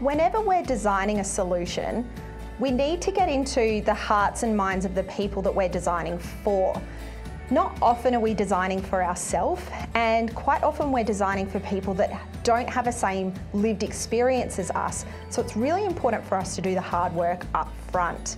Whenever we're designing a solution, we need to get into the hearts and minds of the people that we're designing for. Not often are we designing for ourselves, and quite often we're designing for people that don't have the same lived experience as us. So it's really important for us to do the hard work up front.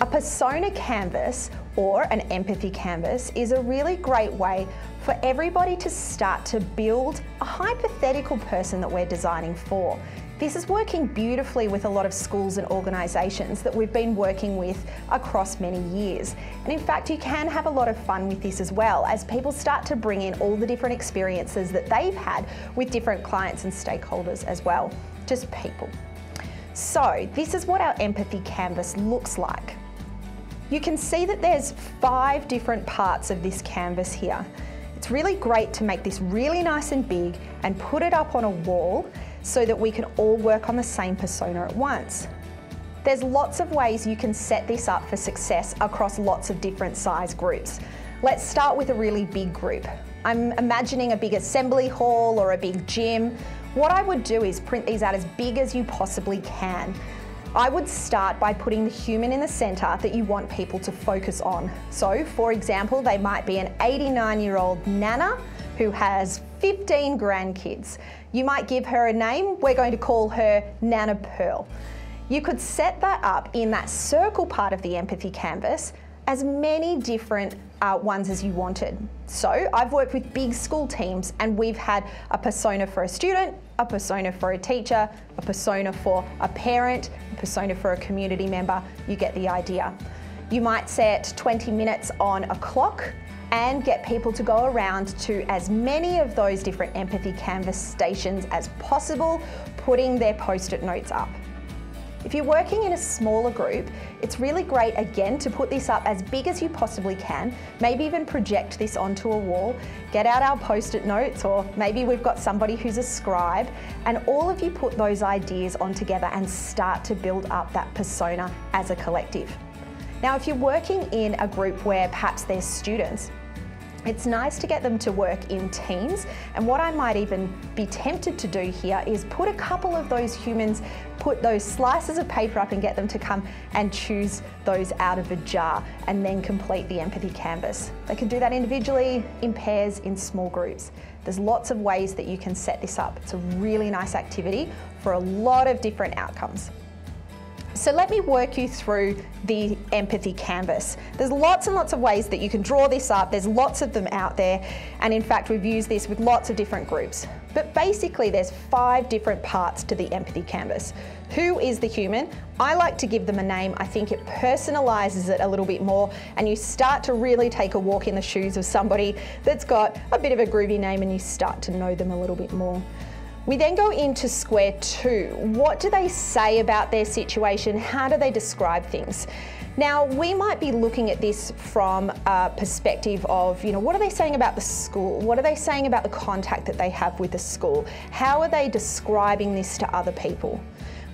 A persona canvas or an empathy canvas is a really great way for everybody to start to build a hypothetical person that we're designing for. This is working beautifully with a lot of schools and organisations that we've been working with across many years. And in fact, you can have a lot of fun with this as well as people start to bring in all the different experiences that they've had with different clients and stakeholders as well, just people. So this is what our empathy canvas looks like. You can see that there's 5 different parts of this canvas here. It's really great to make this really nice and big and put it up on a wall so that we can all work on the same persona at once. There's lots of ways you can set this up for success across lots of different size groups. Let's start with a really big group. I'm imagining a big assembly hall or a big gym. What I would do is print these out as big as you possibly can. I would start by putting the human in the centre that you want people to focus on. So, for example, they might be an 89-year-old Nana who has 15 grandkids. You might give her a name. We're going to call her Nana Pearl. You could set that up in that circle part of the empathy canvas as many different ones as you wanted. So I've worked with big school teams and we've had a persona for a student, a persona for a teacher, a persona for a parent, a persona for a community member. You get the idea. You might set 20 minutes on a clock and get people to go around to as many of those different empathy canvas stations as possible, putting their post-it notes up. If you're working in a smaller group, it's really great again to put this up as big as you possibly can, maybe even project this onto a wall, get out our post-it notes, or maybe we've got somebody who's a scribe, and all of you put those ideas on together and start to build up that persona as a collective. Now, if you're working in a group where perhaps there's students, it's nice to get them to work in teams, and what I might even be tempted to do here is put a couple of those humans, put those slices of paper up and get them to come and choose those out of a jar and then complete the empathy canvas. They can do that individually, in pairs, in small groups. There's lots of ways that you can set this up. It's a really nice activity for a lot of different outcomes. So let me work you through the empathy canvas. There's lots and lots of ways that you can draw this up. There's lots of them out there. And in fact, we've used this with lots of different groups. But basically, there's 5 different parts to the empathy canvas. Who is the human? I like to give them a name. I think it personalizes it a little bit more, and you start to really take a walk in the shoes of somebody that's got a bit of a groovy name and you start to know them a little bit more. We then go into square 2. What do they say about their situation? How do they describe things? Now, we might be looking at this from a perspective of, what are they saying about the school? What are they saying about the contact that they have with the school? How are they describing this to other people?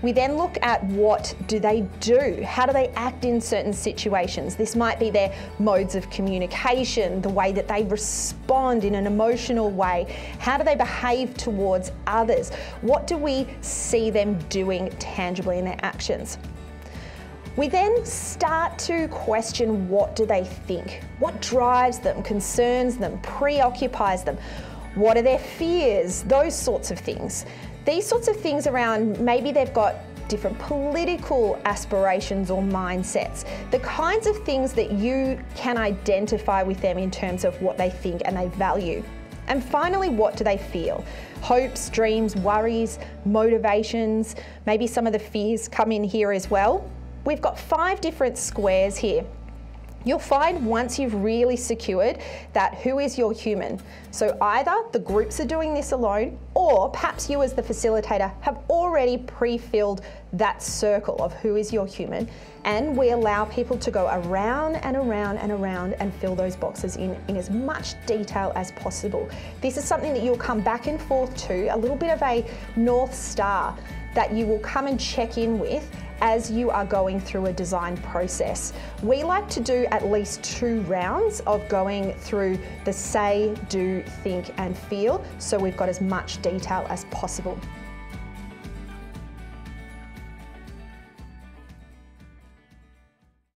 We then look at what do they do? How do they act in certain situations? This might be their modes of communication, the way that they respond in an emotional way. How do they behave towards others? What do we see them doing tangibly in their actions? We then start to question, what do they think? What drives them, concerns them, preoccupies them? What are their fears? Those sorts of things. These sorts of things around, maybe they've got different political aspirations or mindsets, the kinds of things that you can identify with them in terms of what they think and they value. And finally, what do they feel? Hopes, dreams, worries, motivations, maybe some of the fears come in here as well. We've got 5 different squares here. You'll find once you've really secured that who is your human. So either the groups are doing this alone, or perhaps you as the facilitator have already pre-filled that circle of who is your human, and we allow people to go around and around and around and fill those boxes in as much detail as possible. This is something that you'll come back and forth to, a little bit of a North Star that you will come and check in with as you are going through a design process. We like to do at least 2 rounds of going through the say, do, think and feel, so we've got as much detail as possible.